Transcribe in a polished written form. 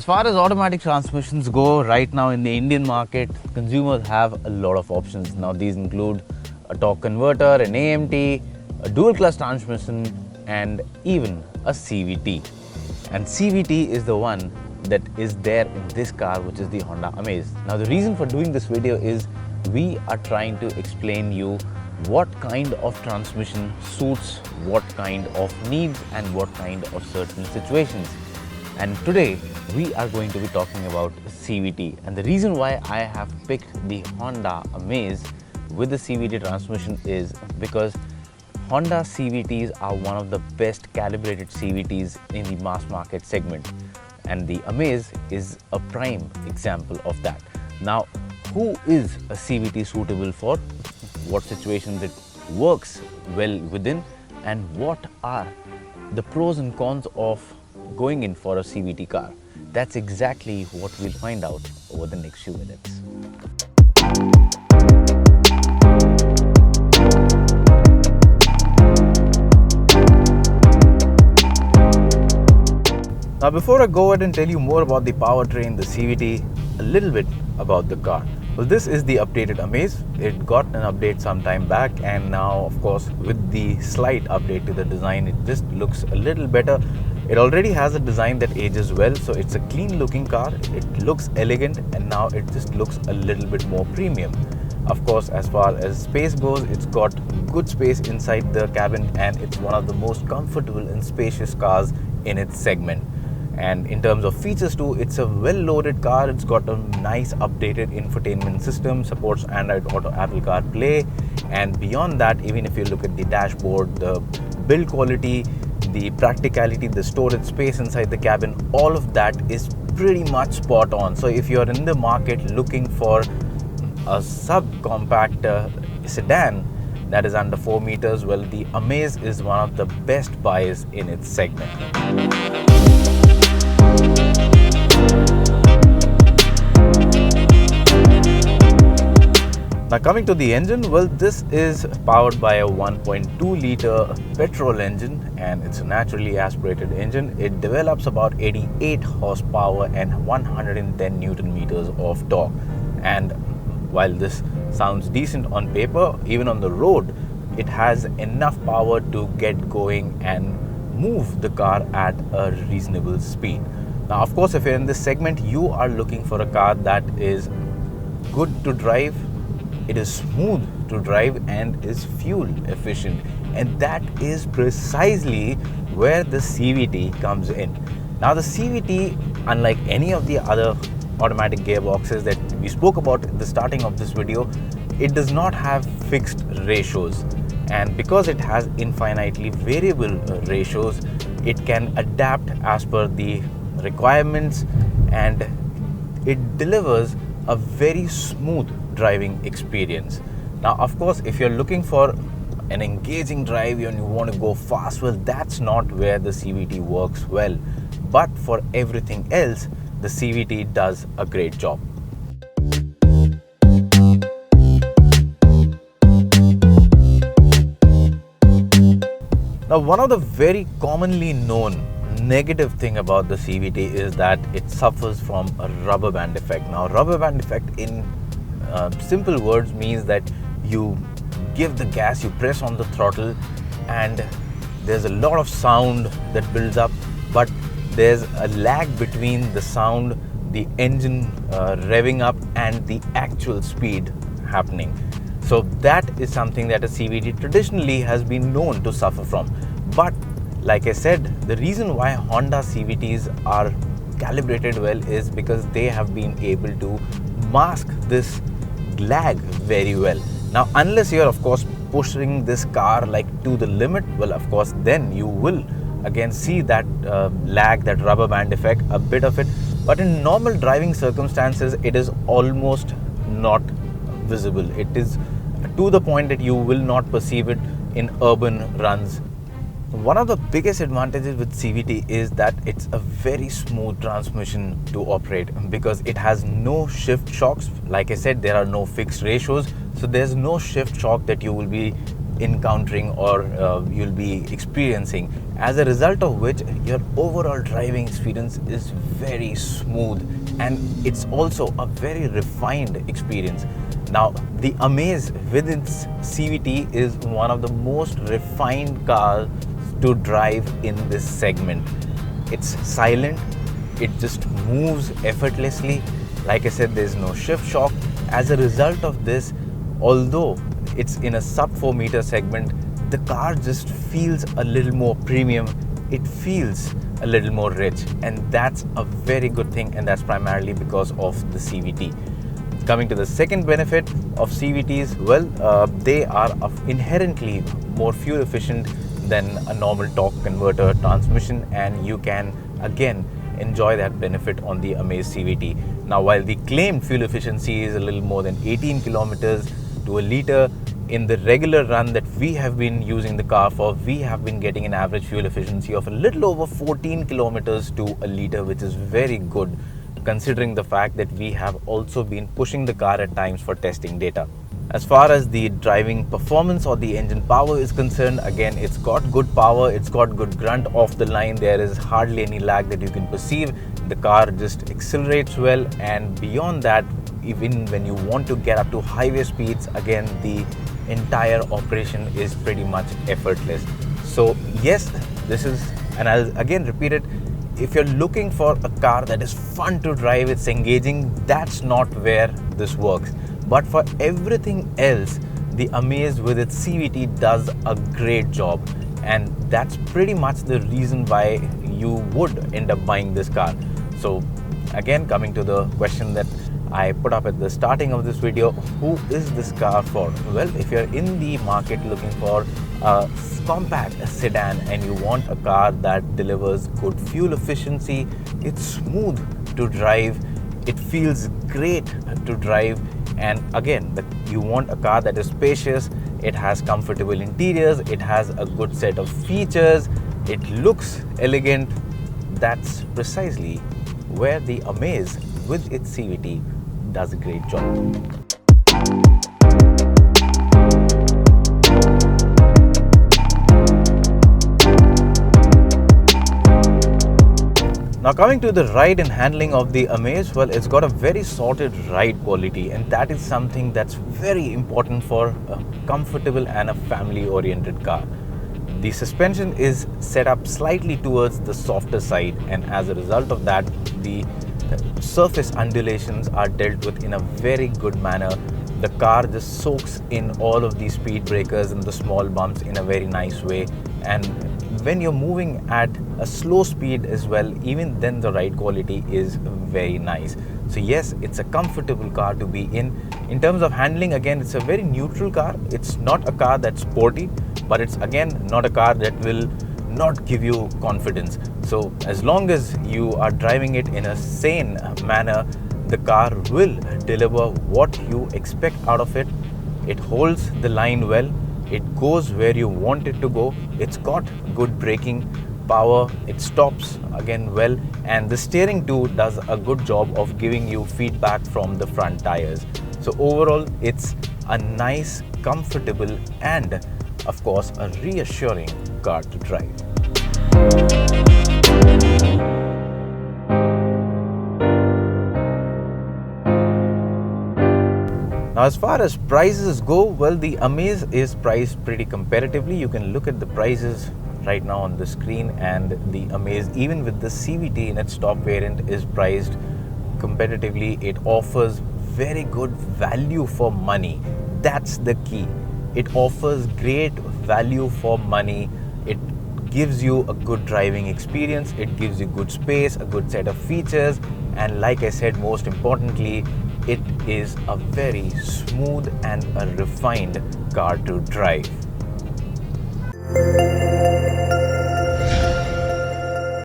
As far as automatic transmissions go, right now in the Indian market, consumers have a lot of options. Now these include a torque converter, an AMT, a dual clutch transmission, and even a CVT. And CVT is the one that is there in this car, which is the Honda Amaze. Now the reason for doing this video is we are trying to explain you what kind of transmission suits what kind of needs and what kind of certain situations. And today we are going to be talking about CVT, and the reason why I have picked the Honda Amaze with the CVT transmission is because Honda CVTs are one of the best calibrated CVTs in the mass market segment, and the Amaze is a prime example of that. Now, who is a CVT suitable for? What situations it works well within, and what are the pros and cons of going in for a CVT car? That's exactly what we'll find out over the next few minutes. Now before I go ahead and tell you more about the powertrain, the CVT, a little bit about the car. Well, this is the updated Amaze. It got an update some time back, and now of course with the slight update to the design, it just looks a little better. It already has a design that ages well, so it's a clean looking car. It looks elegant, and now it just looks a little bit more premium. Of course, as far as space goes, it's got good space inside the cabin, and it's one of the most comfortable and spacious cars in its segment. And in terms of features too, it's a well-loaded car. It's got a nice updated infotainment system, supports Android Auto, Apple CarPlay, and beyond that, even if you look at the dashboard, the build quality, the practicality, the storage space inside the cabin, all of that is pretty much spot on. So if you're in the market looking for a subcompact sedan that is under 4 meters, well, the Amaze is one of the best buys in its segment. Now coming to the engine, well, this is powered by a 1.2 liter petrol engine, and it's a naturally aspirated engine. It develops about 88 horsepower and 110 Newton meters of torque. And while this sounds decent on paper, even on the road, it has enough power to get going and move the car at a reasonable speed. Now, of course, if you're in this segment, you are looking for a car that is good to drive, it is smooth to drive, and is fuel efficient. And that is precisely where the CVT comes in. Now, the CVT, unlike any of the other automatic gearboxes that we spoke about at the starting of this video, it does not have fixed ratios. And because it has infinitely variable ratios, it can adapt as per the requirements, and it delivers a very smooth driving experience. Now, of course, if you're looking for an engaging drive and you want to go fast, well, that's not where the CVT works well. But for everything else, the CVT does a great job. Now, one of the very commonly known negative thing about the CVT is that it suffers from a rubber band effect. Now, rubber band effect in simple words means that you give the gas, you press on the throttle, and there's a lot of sound that builds up, but there's a lag between the sound, the engine revving up, and the actual speed happening. So that is something that a CVT traditionally has been known to suffer from. But like I said, the reason why Honda CVTs are calibrated well is because they have been able to mask this lag very well. Now, unless you're of course pushing this car like to the limit, well, of course, then you will again see that lag, that rubber band effect, a bit of it. But in normal driving circumstances, it is almost not visible. It is to the point that you will not perceive it in urban runs. One of the biggest advantages with CVT is that it's a very smooth transmission to operate because it has no shift shocks. Like I said, there are no fixed ratios, so there's no shift shock that you will be encountering or you'll be experiencing as a result of which your overall driving experience is very smooth, and it's also a very refined experience. Now, the Amaze with its CVT is one of the most refined cars to drive in this segment. It's silent, it just moves effortlessly. Like I said, there's no shift shock. As a result of this, although it's in a sub 4 meter segment, the car just feels a little more premium. It feels a little more rich, and that's a very good thing, and that's primarily because of the CVT. Coming to the second benefit of CVTs, well, they are inherently more fuel efficient than a normal torque converter transmission, and you can again enjoy that benefit on the Amaze CVT. Now, while the claimed fuel efficiency is a little more than 18 kilometers to a liter, in the regular run that we have been using the car for, we have been getting an average fuel efficiency of a little over 14 kilometers to a liter, which is very good considering the fact that we have also been pushing the car at times for testing data. As far as the driving performance or the engine power is concerned, again, it's got good power, it's got good grunt off the line. There is hardly any lag that you can perceive. The car just accelerates well, and beyond that, even when you want to get up to highway speeds, again, the entire operation is pretty much effortless. So yes, this is, and I'll again repeat it, if you're looking for a car that is fun to drive, it's engaging, that's not where this works. But for everything else, the Amaze with its CVT does a great job, and that's pretty much the reason why you would end up buying this car. So again, coming to the question that I put up at the starting of this video, who is this car for? Well, if you're in the market looking for a compact sedan and you want a car that delivers good fuel efficiency, it's smooth to drive, it feels great to drive, and again, you want a car that is spacious, it has comfortable interiors, it has a good set of features, it looks elegant, that's precisely where the Amaze with its CVT does a great job. Now, coming to the ride and handling of the Amaze, well, it's got a very sorted ride quality, and that is something that's very important for a comfortable and a family-oriented car. The suspension is set up slightly towards the softer side, and as a result of that, the surface undulations are dealt with in a very good manner. The car just soaks in all of these speed breakers and the small bumps in a very nice way, and when you're moving at a slow speed as well, even then the ride quality is very nice. So yes, it's a comfortable car to be in. In terms of handling, again, it's a very neutral car. It's not a car that's sporty, but it's again not a car that will not give you confidence. So as long as you are driving it in a sane manner, the car will deliver what you expect out of it. It holds the line well, it goes where you want it to go, it's got good braking power, it stops again well, and the steering too does a good job of giving you feedback from the front tires. So overall, it's a nice, comfortable, and of course a reassuring car to drive. Now, as far as prices go, well, the Amaze is priced pretty competitively. You can look at the prices right now on the screen, and the Amaze, even with the CVT in its top variant, is priced competitively. It offers very good value for money. That's the key. It offers great value for money. It gives you a good driving experience, it gives you good space, a good set of features, and like I said, most importantly, it is a very smooth and a refined car to drive.